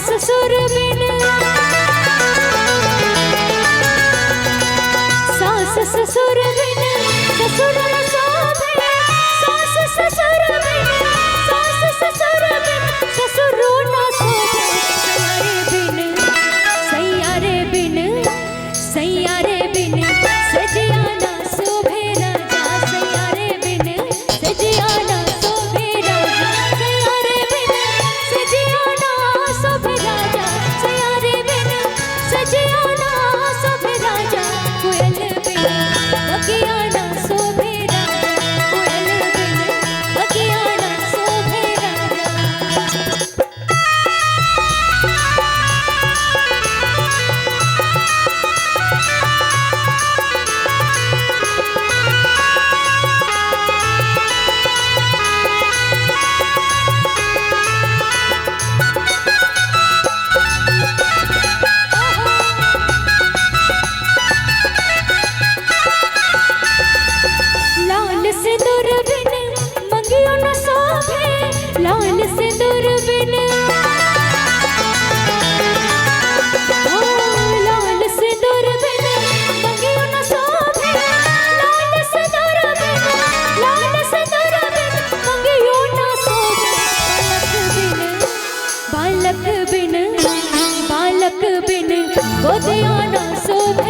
ससुर बिन सास ससुर बिन ससुर न शोभे सास ससुर बिन सास ससुर बिन ससुर न शोभे सैयारे बिन सैयारे बिन सजिया न शोभे राजा सैयारे बिन सजिया न शोभे राजा सैयारे बिन सजिया न शोभे राजा सैयारे बिन सजिया न शोभे राजा कोयल बिन बगिया न शोभे राजा कोयल बिन बगिया न शोभे राजा। लाल सिंदूर बिन मंगियो न शोभे लाल सिंदूर बिन ओ लाल सिंदूर बिन मंगियो न शोभे लाल सिंदूर बिन मंगियो न शोभे बालक बिन गोदिया न शोभे